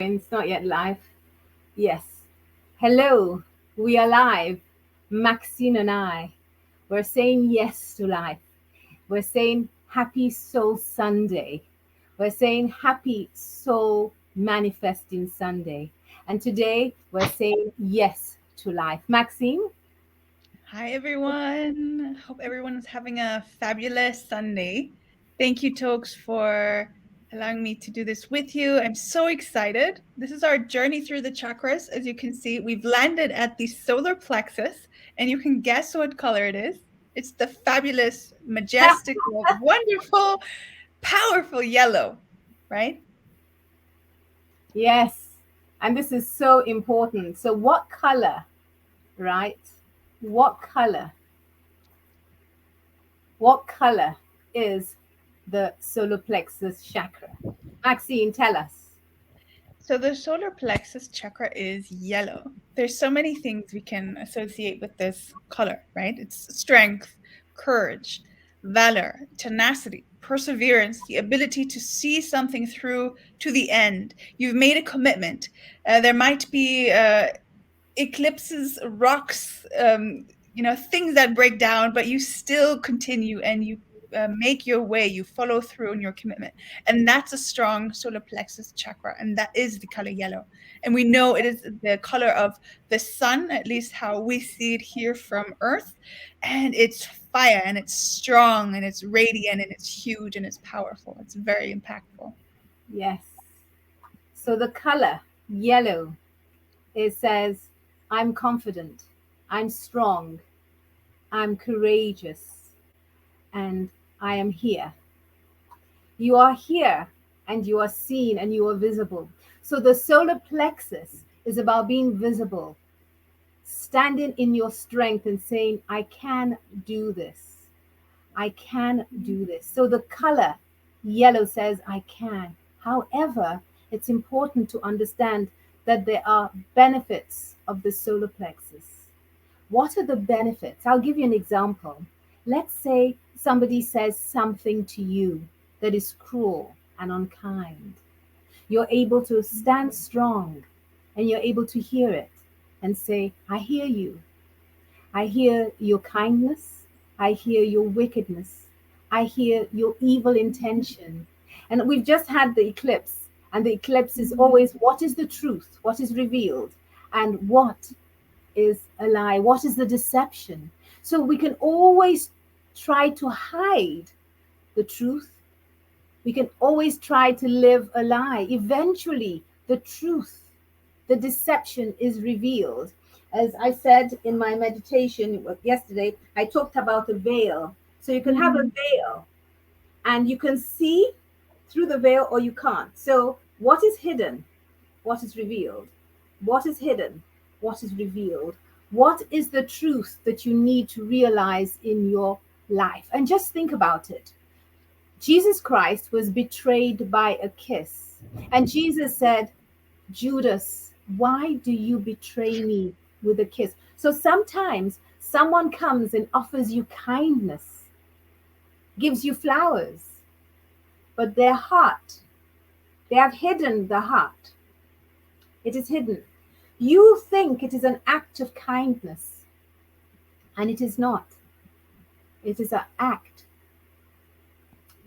It's not yet live. Yes. Hello. We are live. Maxine and I. We're saying yes to life. We're saying happy Soul Sunday. We're saying happy Soul Manifesting Sunday. And today we're saying yes to life. Maxine? Hi, everyone. Hope everyone is having a fabulous Sunday. Thank you, Toks, for allowing me to do this with you. I'm so excited. This is our journey through the chakras. As you can see, we've landed at the solar plexus, and you can guess what color it is. It's the fabulous, majestic, wonderful, powerful yellow, right? Yes. And this is so important. So, what color, right? What color? What color is the solar plexus chakra? Maxine, tell us. So the solar plexus chakra is yellow. There's so many things we can associate with this color, right? It's strength, courage, valor, tenacity, perseverance, the ability to see something through to the end. You've made a commitment. There might be eclipses, rocks, things that break down, but you still continue and you make your way, you follow through on your commitment. And that's a strong solar plexus chakra. And that is the color yellow. And we know it is the color of the sun, at least how we see it here from Earth. And it's fire and it's strong and it's radiant and it's huge and it's powerful. It's very impactful. Yes. So the color yellow, it says, I'm confident, I'm strong, I'm courageous, and I am here. You are here and you are seen and you are visible. So the solar plexus is about being visible, standing in your strength and saying, I can do this. I can do this. So the color yellow says, I can. However, it's important to understand that there are benefits of the solar plexus. What are the benefits? I'll give you an example. Let's say somebody says something to you that is cruel and unkind. You're able to stand strong and you're able to hear it and say, I hear you. I hear your kindness. I hear your wickedness. I hear your evil intention. And we've just had the eclipse, and the eclipse is always what is the truth, what is revealed, and what is a lie, what is the deception. So we can always try to hide the truth. We can always try to live a lie. Eventually, the truth, the deception is revealed. As I said in my meditation yesterday, I talked about a veil. So you can have a veil and you can see through the veil or you can't. So, what is hidden? What is revealed? What is hidden? What is revealed? What is the truth that you need to realize in your life? And just think about it. Jesus Christ was betrayed by a kiss. And Jesus said, Judas, why do you betray me with a kiss? So sometimes someone comes and offers you kindness, gives you flowers, but their heart, they have hidden the heart. It is hidden. You think it is an act of kindness, and it is not. It is an act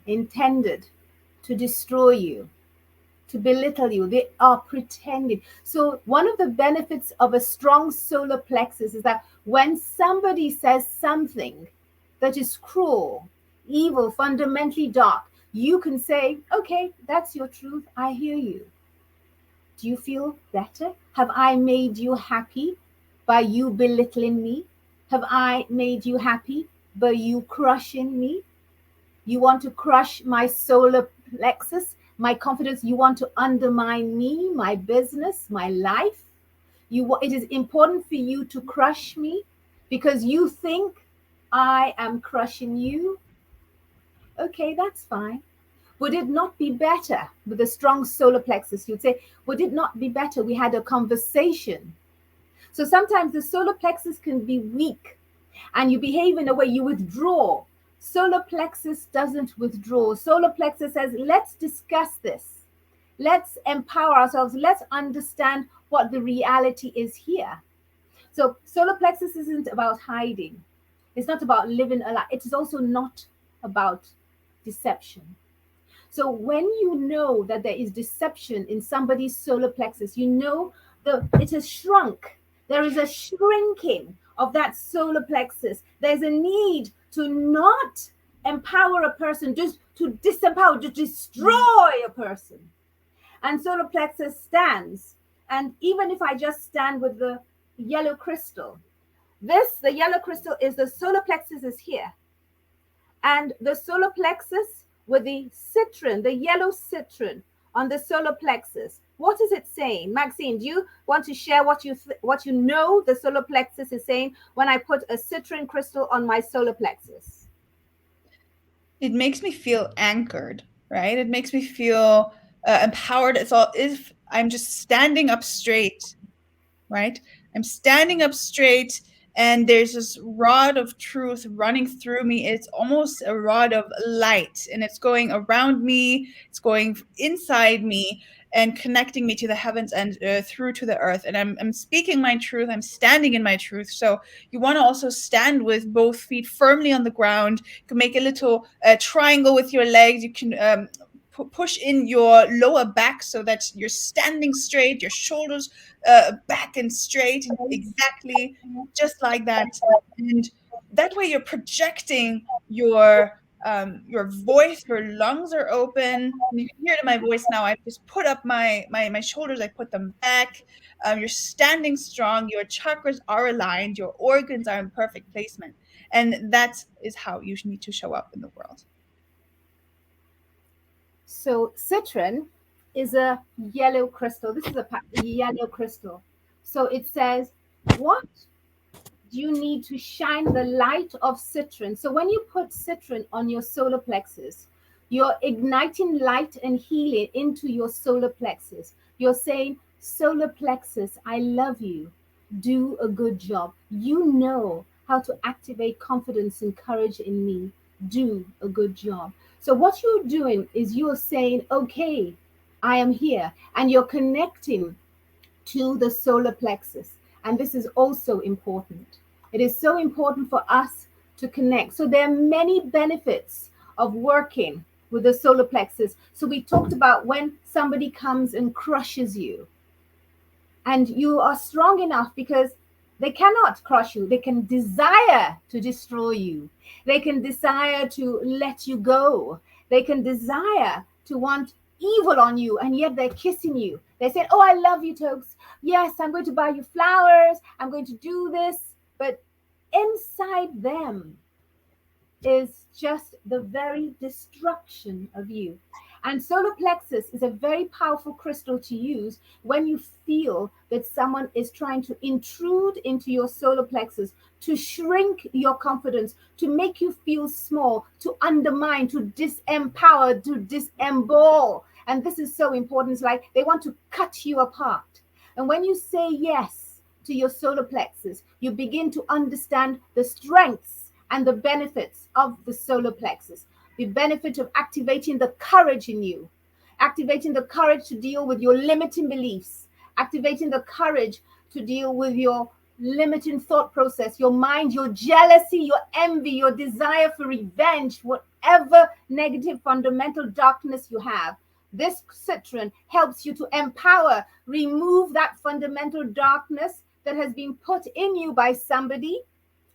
intended to destroy you, to belittle you. They are pretending. So, one of the benefits of a strong solar plexus is that when somebody says something that is cruel, evil, fundamentally dark, you can say, okay, that's your truth. I hear you. Do you feel better? Have I made you happy by you belittling me? Have I made you happy by you crushing me? You want to crush my solar plexus, my confidence. You want to undermine me, my business, my life. It is important for you to crush me because you think I am crushing you. Okay, that's fine. Would it not be better with a strong solar plexus? You'd say, would it not be better we had a conversation? So sometimes the solar plexus can be weak and you behave in a way you withdraw. Solar plexus doesn't withdraw. Solar plexus says, let's discuss this. Let's empower ourselves. Let's understand what the reality is here. So, solar plexus isn't about hiding, it's not about living a lie, it is also not about deception. So when you know that there is deception in somebody's solar plexus, you know it has shrunk. There is a shrinking of that solar plexus. There's a need to not empower a person, just to disempower, to destroy a person. And solar plexus stands. And even if I just stand with the yellow crystal, the yellow crystal is the solar plexus is here. And the solar plexus with the citron, the yellow citron on the solar plexus. What is it saying? Maxine, do you want to share what you know the solar plexus is saying when I put a citron crystal on my solar plexus? It makes me feel anchored, right? It makes me feel empowered. It's all if I'm just standing up straight, right? I'm standing up straight, and there's this rod of truth running through me. It's almost a rod of light, and it's going around me, it's going inside me, and connecting me to the heavens and through to the earth. And I'm speaking my truth, I'm standing in my truth. So you want to also stand with both feet firmly on the ground. You can make a little triangle with your legs. You can push in your lower back so that you're standing straight, your shoulders back and straight, exactly just like that. And that way you're projecting your voice, your lungs are open. You can hear it in my voice now. I just put up my shoulders, I put them back. You're standing strong, your chakras are aligned, your organs are in perfect placement. And that is how you need to show up in the world. So citron is a yellow crystal. This is a yellow crystal. So it says, what you need to shine the light of citron. So when you put citron on your solar plexus, you're igniting light and healing into your solar plexus. You're saying, solar plexus, I love you. Do a good job. You know how to activate confidence and courage in me. Do a good job. So what you're doing is you're saying, okay, I am here. And you're connecting to the solar plexus. And this is also important. It is so important for us to connect. So there are many benefits of working with the solar plexus. So we talked about when somebody comes and crushes you, and you are strong enough because they cannot crush you. They can desire to destroy you. They can desire to let you go. They can desire to want evil on you, and yet they're kissing you. They say, oh, I love you, Toks. Yes, I'm going to buy you flowers. I'm going to do this. But inside them is just the very destruction of you. And solar plexus is a very powerful crystal to use when you feel that someone is trying to intrude into your solar plexus, to shrink your confidence, to make you feel small, to undermine, to disempower, to disembowel. And this is so important. It's like they want to cut you apart. And when you say yes to your solar plexus, you begin to understand the strengths and the benefits of the solar plexus, the benefit of activating the courage in you, activating the courage to deal with your limiting beliefs, activating the courage to deal with your limiting thought process, your mind, your jealousy, your envy, your desire for revenge, whatever negative fundamental darkness you have. This citron helps you to empower, remove that fundamental darkness that has been put in you by somebody.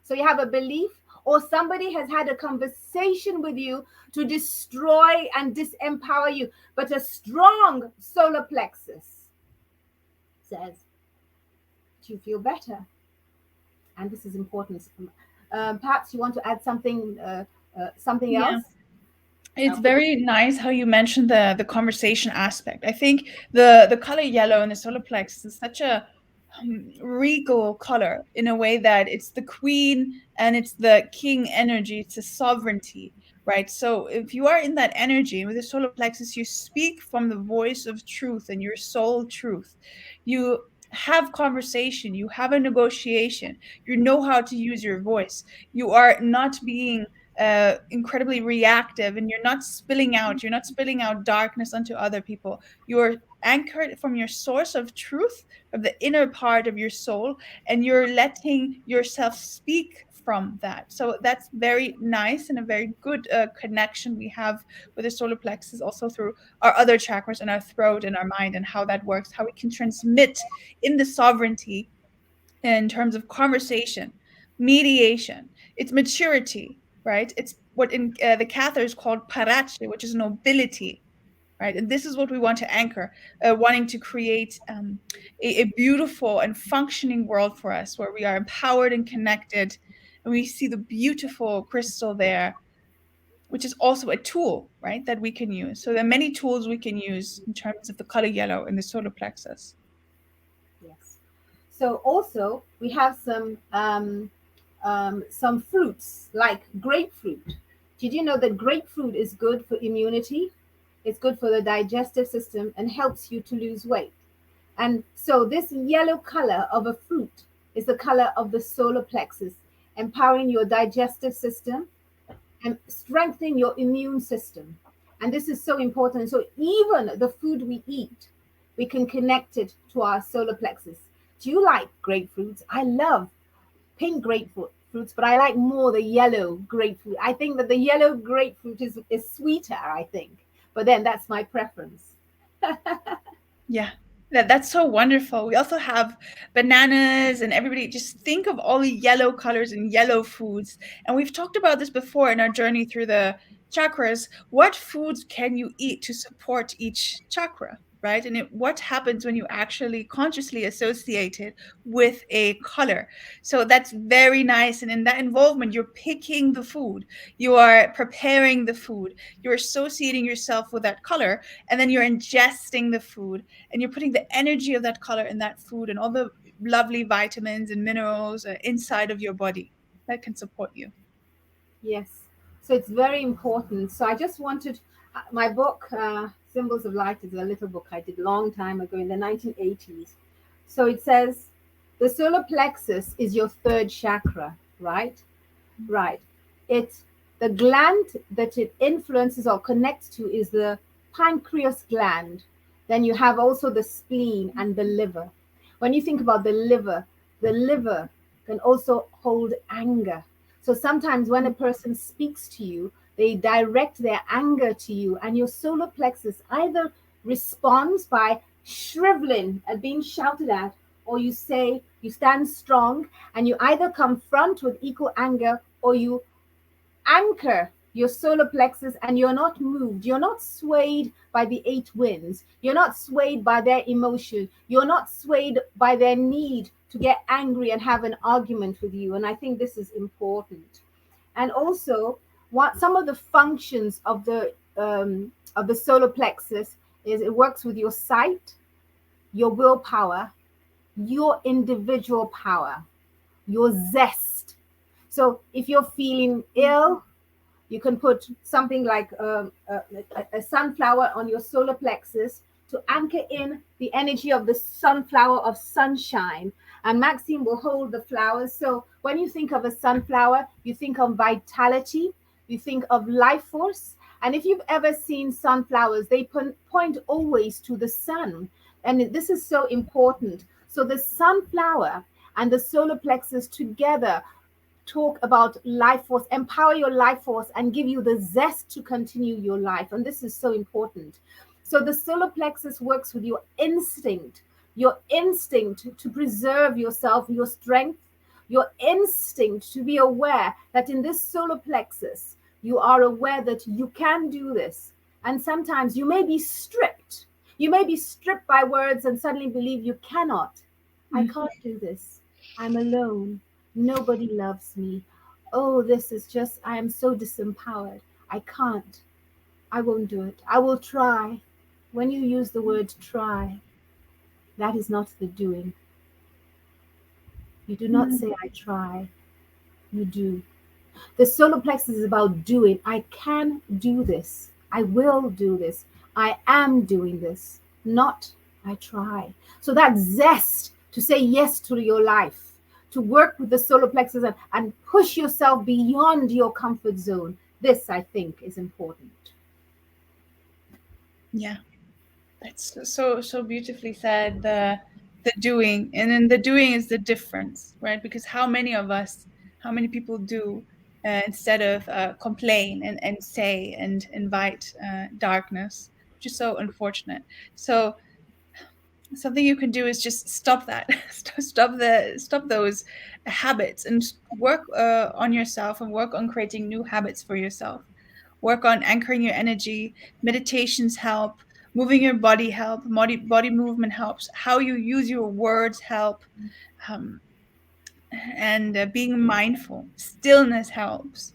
So you have a belief, or somebody has had a conversation with you to destroy and disempower you. But a strong solar plexus says, do you feel better? And this is important. Perhaps you want to add something Yeah. else? It's very nice how you mentioned the conversation aspect. I think the color yellow in the solar plexus is such a regal color in a way that it's the queen and it's the king energy. It's a sovereignty, right? So if you are in that energy with the solar plexus, you speak from the voice of truth and your soul truth. You have conversation, you have a negotiation, you know how to use your voice. You are not being incredibly reactive, and you're not spilling out darkness onto other people. You're anchored from your source of truth, from the inner part of your soul, and you're letting yourself speak from that. So that's very nice and a very good connection we have with the solar plexus, also through our other chakras and our throat and our mind, and how that works, how we can transmit in the sovereignty in terms of conversation, mediation, it's maturity, right? It's what in the Cathar is called parache, which is nobility, right? And this is what we want to anchor, wanting to create a beautiful and functioning world for us, where we are empowered and connected, and we see the beautiful crystal there, which is also a tool, right, that we can use. So there are many tools we can use in terms of the color yellow in the solar plexus. Yes. So also we have some fruits like grapefruit. Did you know that grapefruit is good for immunity? It's good for the digestive system and helps you to lose weight. And so this yellow color of a fruit is the color of the solar plexus, empowering your digestive system and strengthening your immune system. And this is so important. So even the food we eat, we can connect it to our solar plexus. Do you like grapefruits? I love pink grapefruits, but I like more the yellow grapefruit. I think that the yellow grapefruit is sweeter, I think. But then that's my preference. Yeah, that's so wonderful. We also have bananas, and everybody just think of all the yellow colors and yellow foods. And we've talked about this before in our journey through the chakras. What foods can you eat to support each chakra, right? And what happens when you actually consciously associate it with a color? So that's very nice. And in that involvement, you're picking the food, you are preparing the food, you're associating yourself with that color, and then you're ingesting the food, and you're putting the energy of that color in that food and all the lovely vitamins and minerals inside of your body that can support you. Yes. So it's very important. So I just wanted my book, Symbols of Light, is a little book I did a long time ago in the 1980s. So it says the solar plexus is your third chakra, right? Right. It's the gland that it influences or connects to is the pancreas gland. Then you have also the spleen and the liver. When you think about the liver can also hold anger. So sometimes when a person speaks to you, they direct their anger to you, and your solar plexus either responds by shriveling and being shouted at, or you say you stand strong and you either confront with equal anger, or you anchor your solar plexus and you're not moved. You're not swayed by the eight winds. You're not swayed by their emotion. You're not swayed by their need to get angry and have an argument with you. And I think this is important. And also, what some of the functions of the solar plexus is, it works with your sight, your willpower, your individual power, your zest. So if you're feeling ill, you can put something like a sunflower on your solar plexus to anchor in the energy of the sunflower of sunshine. And Maxime will hold the flowers. So when you think of a sunflower, you think of vitality, you think of life force. And if you've ever seen sunflowers, they point always to the sun. And this is so important. So the sunflower and the solar plexus together talk about life force, empower your life force, and give you the zest to continue your life. And this is so important. So the solar plexus works with your instinct to preserve yourself, your strength, your instinct to be aware that in this solar plexus, you are aware that you can do this. And sometimes you may be stripped. You may be stripped by words and suddenly believe you cannot. I can't do this. I'm alone. Nobody loves me. Oh, this is just, I am so disempowered. I can't. I won't do it. I will try. When you use the word try, that is not the doing. You do not say, I try. You do. The solar plexus is about doing. I can do this. I will do this. I am doing this. Not I try. So that zest to say yes to your life, to work with the solar plexus and push yourself beyond your comfort zone. This, I think, is important. Yeah, that's so beautifully said. The doing, and then the doing is the difference, right? Because how many of us, how many people do instead of complain and say and invite darkness, which is so unfortunate. So something you can do is just stop that, stop those habits, and work on yourself, and work on creating new habits for yourself. Work on anchoring your energy. Meditations help. Moving your body help. Body movement helps. How you use your words help. Um, and being mindful. Stillness helps.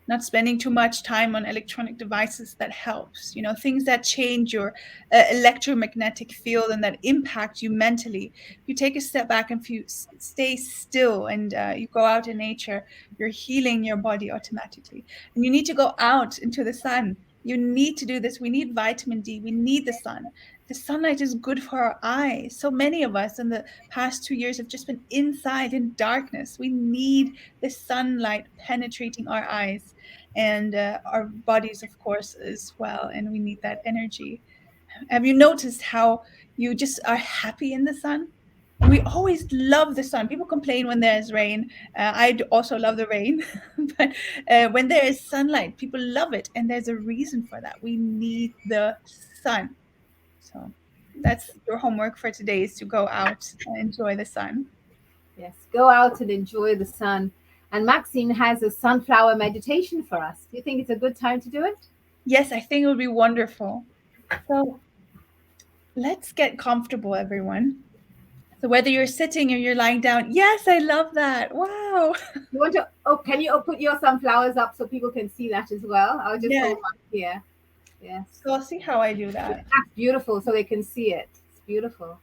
Not spending too much time on electronic devices, that helps. You know, things that change your electromagnetic field and that impact you mentally. If you take a step back and if you stay still and you go out in nature, you're healing your body automatically. And you need to go out into the sun. You need to do this. We need vitamin D. We need the sun. The sunlight is good for our eyes. So many of us in the past 2 years have just been inside in darkness. We need the sunlight penetrating our eyes and our bodies, of course, as well. And we need that energy. Have you noticed how you just are happy in the sun? And we always love the sun. People complain when there's rain. Also love the rain, but when there is sunlight, people love it, and there's a reason for that. We need the sun. So that's your homework for today: is to go out and enjoy the sun. Yes, go out and enjoy the sun. And Maxine has a sunflower meditation for us. Do you think it's a good time to do it? Yes, I think it would be wonderful. So let's get comfortable, everyone. So whether you're sitting or you're lying down, yes, I love that. Wow. You want to? Oh, can you put your sunflowers up so people can see that as well? I'll just Yes. hold on here. Yes, So I'll see how I do that. that's beautiful, so they can see it. It's beautiful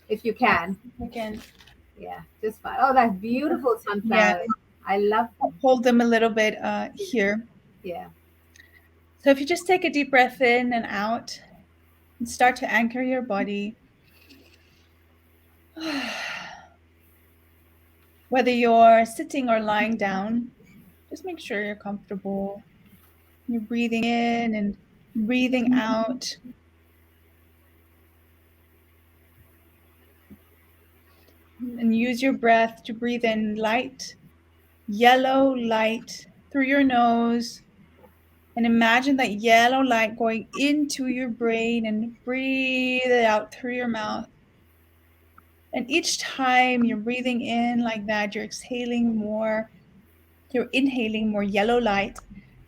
if you Yes, can. again. Yeah, just fine. Oh, that's beautiful Yeah. sunflowers. I love I'll them. hold them a little bit here. Yeah. So if you just take a deep breath in and out and start to anchor your body. Whether you're sitting or lying down, just make sure you're comfortable. You're breathing in and breathing out. And use your breath to breathe in light, yellow light through your nose. And imagine that yellow light going into your brain, and breathe it out through your mouth. And each time you're breathing in like that, you're exhaling more. You're inhaling more yellow light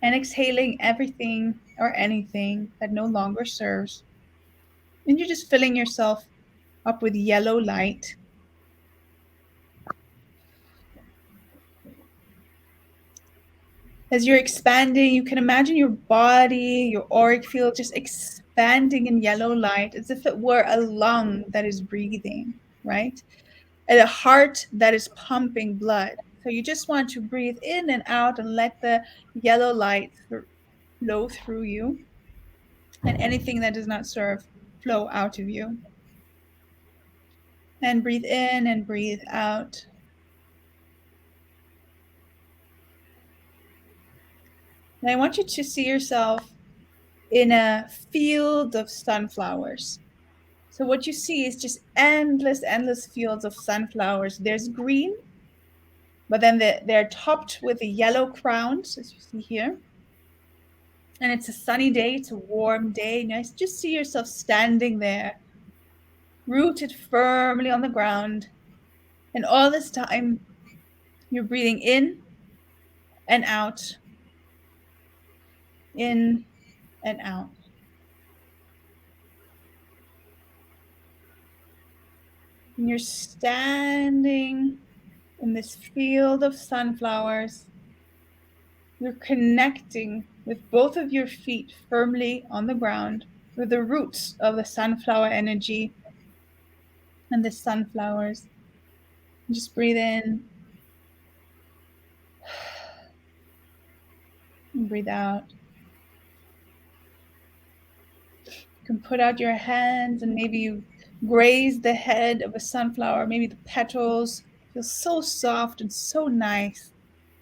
and exhaling everything or anything that no longer serves. And you're just filling yourself up with yellow light. As you're expanding, you can imagine your body, your auric field just expanding in yellow light as if it were a lung that is breathing, right? And a heart that is pumping blood. So you just want to breathe in and out and let the yellow light flow through you, and anything that does not serve flow out of you. And breathe in and breathe out. And I want you to see yourself in a field of sunflowers. So what you see is just endless fields of sunflowers. There's green, but then they're topped with the yellow crowns, as you see here. And it's a sunny day, it's a warm day. And I just see yourself standing there, rooted firmly on the ground. And all this time, you're breathing in and out, in and out. And you're standing in this field of sunflowers. You're connecting with both of your feet firmly on the ground with the roots of the sunflower energy and the sunflowers. Just breathe in and breathe out. You can put out your hands and maybe you graze the head of a sunflower, maybe the petals, Feels so soft and so nice.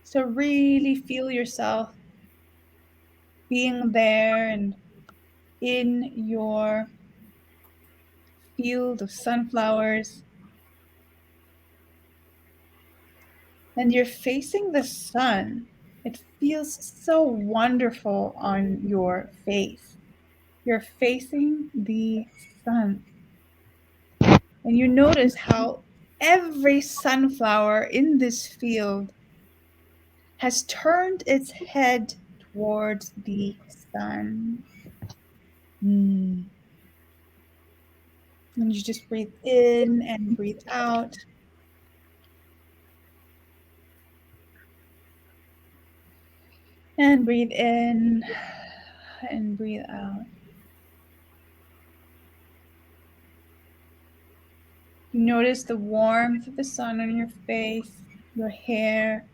So really feel yourself being there and in your field of sunflowers. And you're facing the sun. It feels so wonderful on your face. You're facing the sun. And you notice how every sunflower in this field has turned its head towards the sun. Mm. And you just breathe in and breathe out. And breathe in and breathe out. You notice the warmth of the sun on your face, your hair,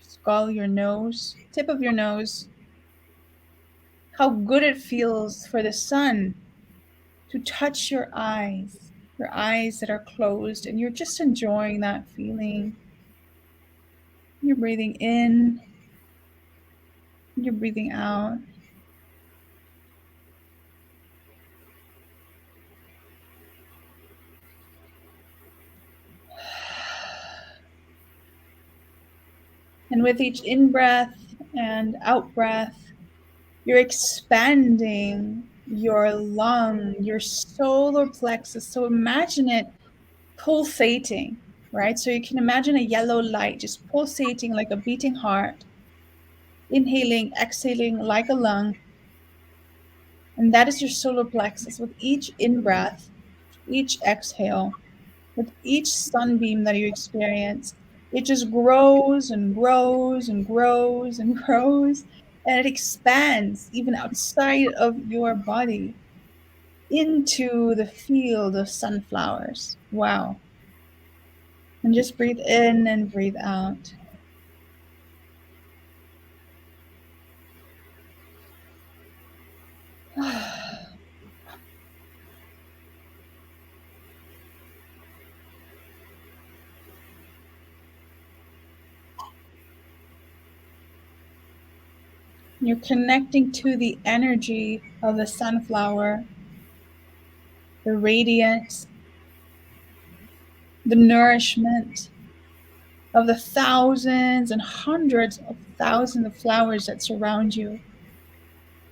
your skull, your nose, tip of your nose. How good it feels for the sun to touch your eyes that are closed, and you're just enjoying that feeling. You're breathing in, you're breathing out. And with each in breath and out breath, you're expanding your lung, your solar plexus. So imagine it pulsating, right? So you can imagine a yellow light just pulsating like a beating heart, inhaling, exhaling like a lung. And that is your solar plexus. With each in breath, each exhale, with each sunbeam that you experience, it just grows and grows and grows and grows, and it expands even outside of your body into the field of sunflowers. Wow. And just breathe in and breathe out. You're connecting to the energy of the sunflower, the radiance, the nourishment of the thousands and hundreds of thousands of flowers that surround you,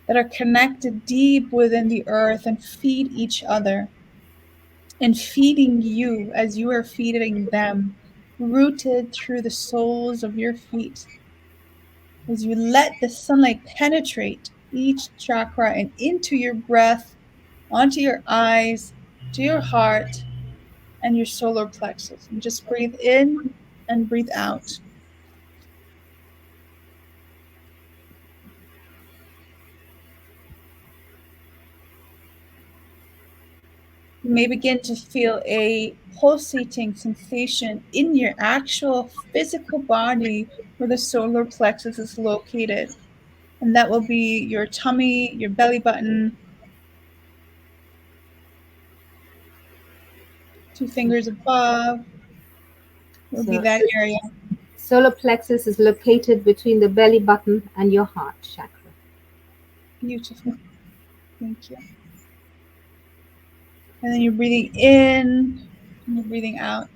that are connected deep within the earth and feed each other and feeding you as you are feeding them, rooted through the soles of your feet. As you let the sunlight penetrate each chakra and into your breath, onto your eyes, to your heart, and your solar plexus. And just breathe in and breathe out. You may begin to feel a pulsating sensation in your actual physical body where the solar plexus is located. And that will be your tummy, your belly button, 2 fingers above, will be So, that area. solar plexus is located between the belly button and your heart chakra. Beautiful. Thank you. And then you're breathing in and you're breathing out.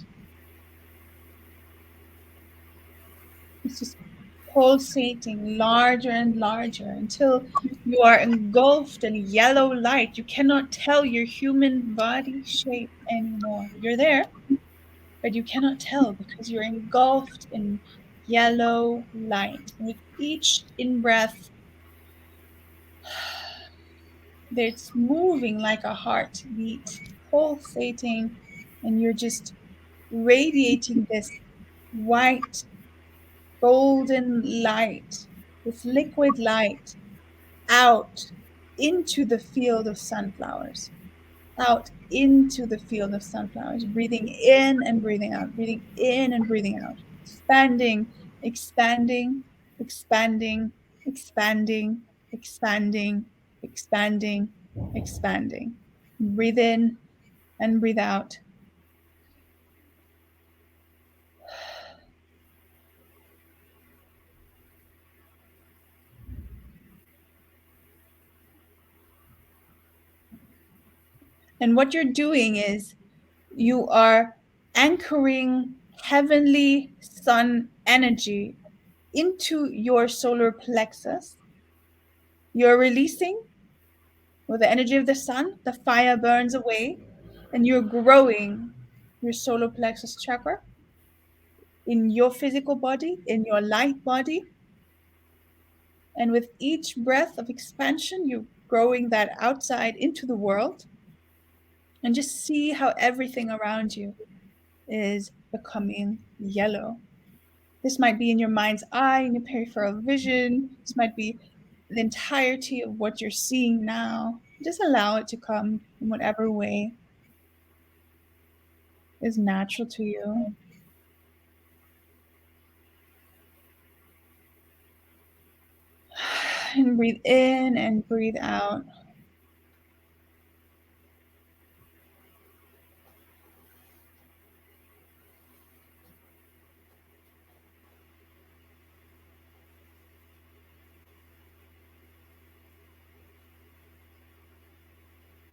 It's just pulsating larger and larger until you are engulfed in yellow light. You cannot tell your human body shape anymore. You're there, but you cannot tell because you're engulfed in yellow light. And with each in breath, it's moving like a heartbeat, pulsating, and you're just radiating this white, golden light, this liquid light out into the field of sunflowers, out into the field of sunflowers, breathing in and breathing out, breathing in and breathing out, expanding, expanding, expanding, expanding, expanding, expanding, expanding. Breathe in and breathe out. And what you're doing is you are anchoring heavenly sun energy into your solar plexus. You're releasing with the energy of the sun, the fire burns away, and you're growing your solar plexus chakra in your physical body, in your light body. And with each breath of expansion, you're growing that outside into the world. And just see how everything around you is becoming yellow. This might be in your mind's eye, in your peripheral vision. This might be the entirety of what you're seeing now. Just allow it to come in whatever way is natural to you. And breathe in and breathe out.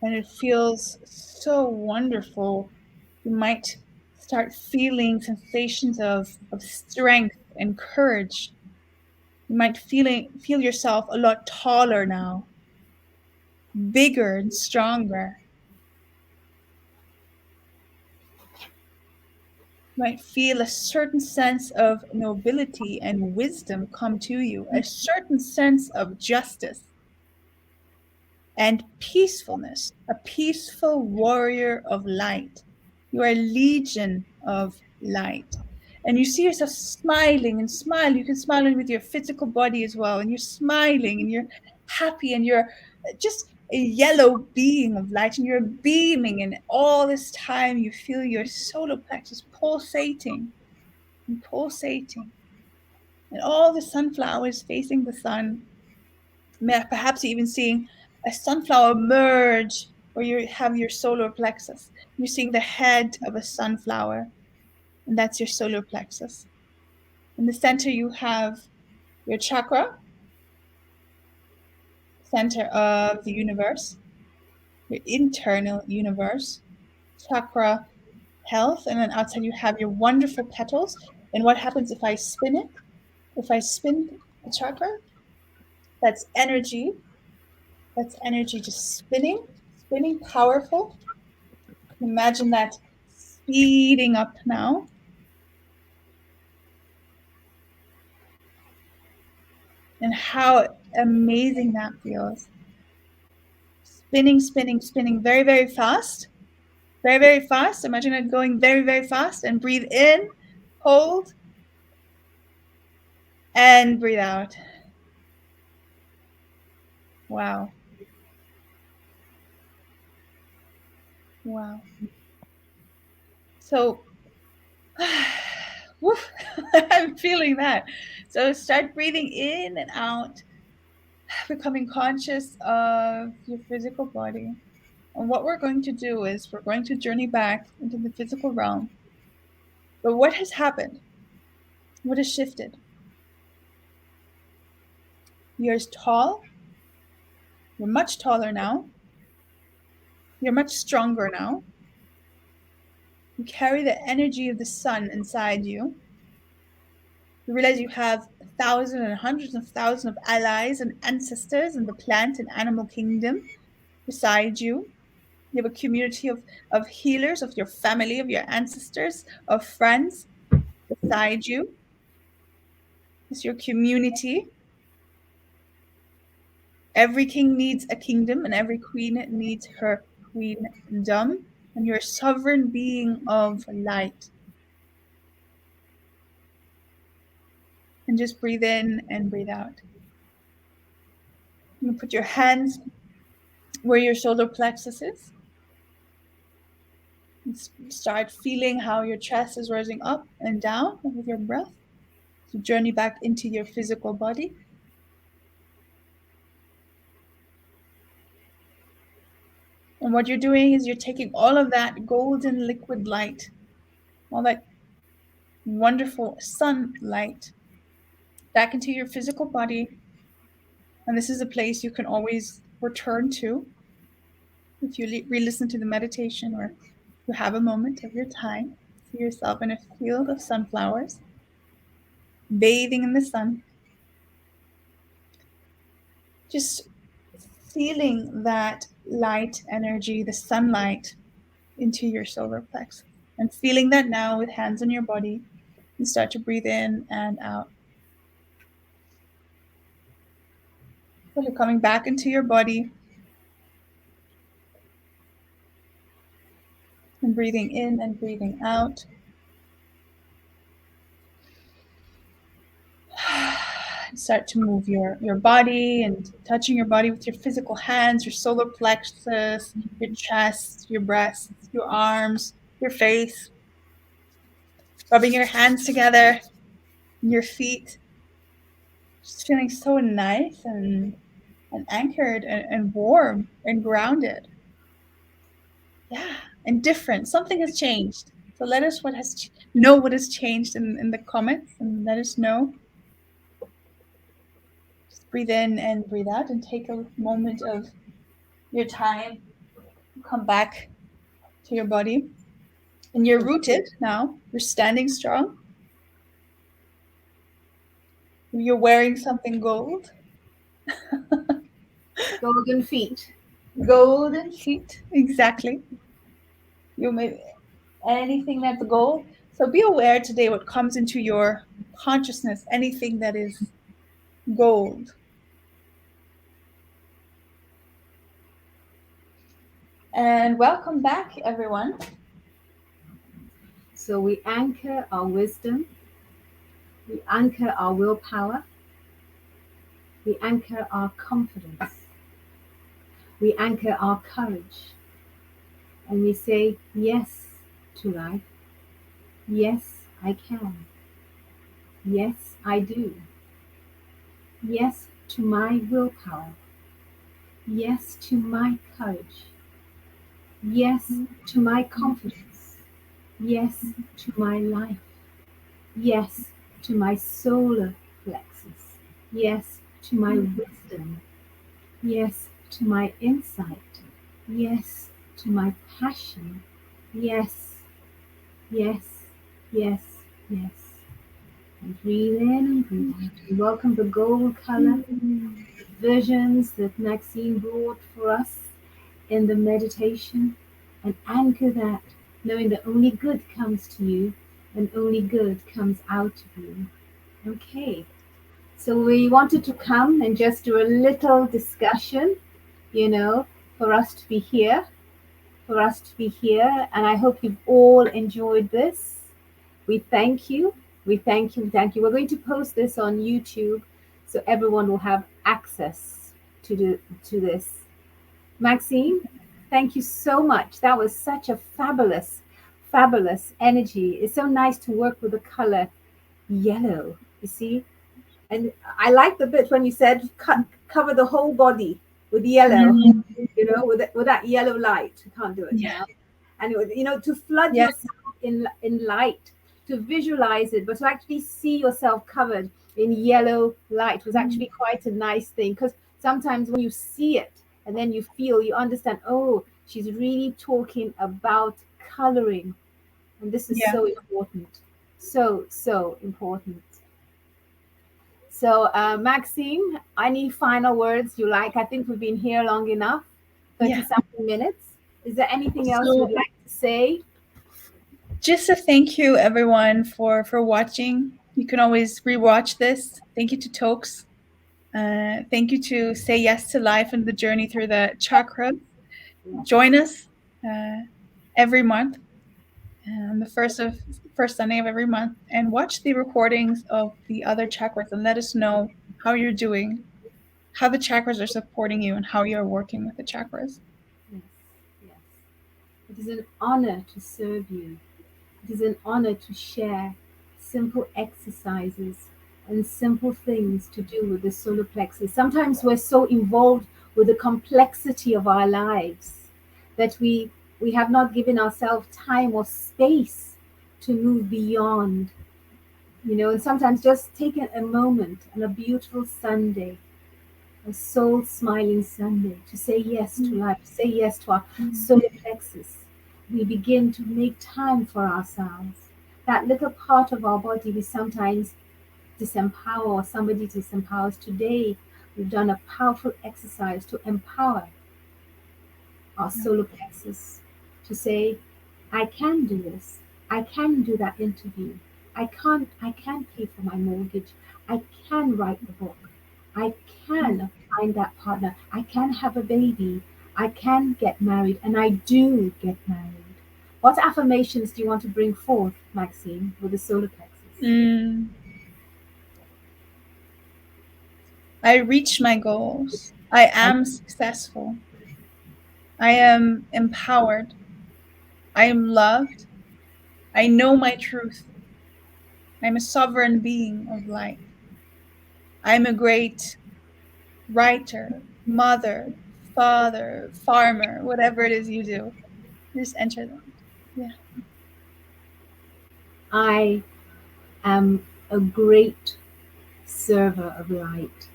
And it feels so wonderful. You might start feeling sensations of strength and courage. You might feel yourself a lot taller now, bigger and stronger. You might feel a certain sense of nobility and wisdom come to you, a certain sense of justice and peacefulness, a peaceful warrior of light. You are a legion of light. And you see yourself smiling and smile. You can smile with your physical body as well. And you're smiling and you're happy and you're just a yellow being of light and you're beaming. And all this time you feel your solar plexus pulsating and pulsating. And all the sunflowers facing the sun, perhaps even seeing a sunflower merge where you have your solar plexus. You're seeing the head of a sunflower, and that's your solar plexus. In the center, you have your chakra, center of the universe, your internal universe, chakra health, and then outside you have your wonderful petals. And what happens if I spin it? If I spin the chakra, that's energy. That's energy just spinning, spinning, powerful. Imagine that speeding up now. And how amazing that feels. Spinning, spinning, spinning very, very fast. Very, very fast. Imagine it going very, very fast. And breathe in, hold, and breathe out. Wow. Wow. So, woof, I'm feeling that. So start breathing in and out, becoming conscious of your physical body. And what we're going to do is we're going to journey back into the physical realm. But what has happened? What has shifted? You're tall. You're much taller now. You're much stronger now. You carry the energy of the sun inside you. You realize you have thousands and hundreds of thousands of allies and ancestors in the plant and animal kingdom beside you. You have a community of healers, of your family, of your ancestors, of friends beside you. It's your community. Every king needs a kingdom, and every queen needs her queendom. And you're a sovereign being of light. And just breathe in and breathe out. You put your hands where your solar plexus is. And start feeling how your chest is rising up and down with your breath. So journey back into your physical body. And what you're doing is you're taking all of that golden liquid light, all that wonderful sunlight, back into your physical body. And this is a place you can always return to. If you re-listen to the meditation, or you have a moment of your time, see yourself in a field of sunflowers, bathing in the sun, just feeling that light energy, the sunlight, into your solar plexus, and feeling that now with hands on your body. You start to breathe in and out. So you're coming back into your body and breathing in and breathing out. Start to move your body and touching your body with your physical hands, your solar plexus, your chest, your breasts, your arms, your face, rubbing your hands together, your feet, just feeling so nice and anchored and warm and grounded. Yeah, and different. Something has changed. So let us know what has changed in the comments, and let us know. Just breathe in and breathe out, and take a moment of your time. Come back to your body. And you're rooted now. You're standing strong. You're wearing something gold. Golden feet. Golden feet. Exactly. You may anything that's gold. So be aware today what comes into your consciousness, anything that is gold. And welcome back, everyone. So we anchor our wisdom, we anchor our willpower, we anchor our confidence, we anchor our courage, and we say yes to life. Yes, I can. Yes, I do. Yes to my willpower. Yes to my courage. Yes to my confidence. Yes to my life. Yes to my solar plexus. Yes to my wisdom. Yes to my insight. Yes to my passion. Yes, yes, yes, yes. And breathe in and breathe out. And welcome the gold color visions that Maxine brought for us in the meditation, and anchor that, knowing that only good comes to you and only good comes out of you. Okay, so we wanted to come and just do a little discussion, you know, for us to be here, and I hope you've all enjoyed this. We thank you. We thank you. Thank you. We're going to post this on YouTube so everyone will have access to this. Maxine, thank you so much. That was such a fabulous, fabulous energy. It's so nice to work with the color yellow, you see? And I like the bit when you said cover the whole body with yellow, with that yellow light. You can't do it Yeah. now. And it was, to flood Yeah. yourself in light, to visualize it, but to actually see yourself covered in yellow light was actually quite a nice thing, because sometimes when you see it and then you understand, oh, she's really talking about coloring, and this is Yeah. so important, so important. So, Maxine, any final words you like? I think we've been here long enough, 30 Yeah. something minutes. Is there anything else you So would like to say? just a thank you, everyone, for watching. You can always rewatch this. Thank you to Toks. Thank you to Say Yes to Life and the journey through the chakras. Yes. Join us every month, the first Sunday of every month, and watch the recordings of the other chakras and let us know how you're doing, how the chakras are supporting you, and how you're working with the chakras. Yes, yes. It is an honor to serve you. It is an honor to share simple exercises and simple things to do with the solar plexus. Sometimes we're so involved with the complexity of our lives that we have not given ourselves time or space to move beyond, and sometimes just taking a moment on a beautiful Sunday, a soul smiling Sunday, to say yes to life, say yes to our solar plexus. We begin to make time for ourselves. That little part of our body we sometimes disempower or somebody disempowers. Today, we've done a powerful exercise to empower our solar plexus to say, I can do this. I can do that interview. I can pay for my mortgage. I can write the book. I can find that partner. I can have a baby. I can get married, and I do get married. What affirmations do you want to bring forth, Maxine, with the solar plexus? Mm. I reach my goals. I am successful. I am empowered. I am loved. I know my truth. I'm a sovereign being of light. I'm a great writer, mother, father, farmer, whatever it is you do. Just enter that. Yeah. I am a great server of light.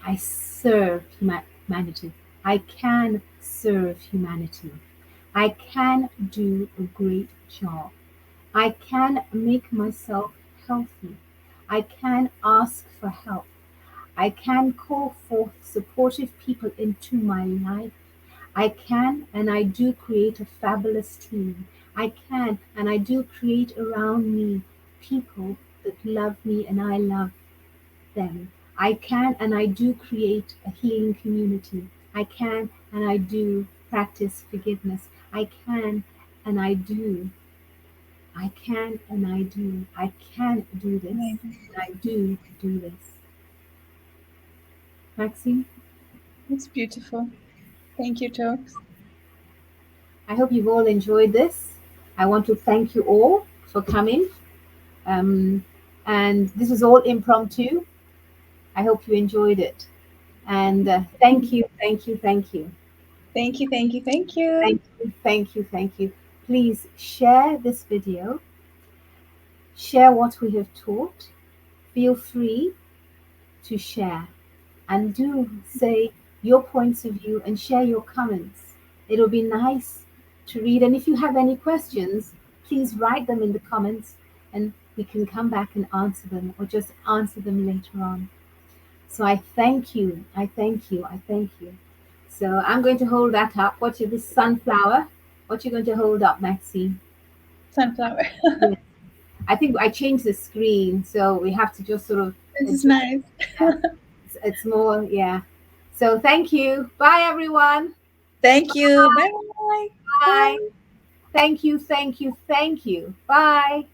I serve humanity. I can serve humanity. I can do a great job. I can make myself healthy. I can ask for help. I can call forth supportive people into my life. I can and I do create a fabulous team. I can and I do create around me people that love me and I love them. I can and I do create a healing community. I can and I do practice forgiveness. I can and I do. I can and I do. I can do this. Amazing. And I do this. Maxine, It's beautiful. Thank you, Toks. I hope you've all enjoyed this. I want to thank you all for coming. Um, and this was all impromptu. I hope you enjoyed it. And thank you, thank you, thank you. Thank you, thank you, thank you. Thank you, thank you, thank you. Please share this video, share what we have taught. Feel free to share and do say your points of view and share your comments. It'll be nice to read. And if you have any questions, please write them in the comments and we can come back and answer them or just answer them later on. So I thank you. I thank you. I thank you. So I'm going to hold that up. What's your this sunflower? What you going to hold up, Maxine? Sunflower. Yes. I think I changed the screen, so we have to just sort of This is adjust. nice. Yeah. It's more, yeah. So thank you. Bye, everyone. Thank you. Bye. Bye. Bye. Thank you. Thank you. Thank you. Bye.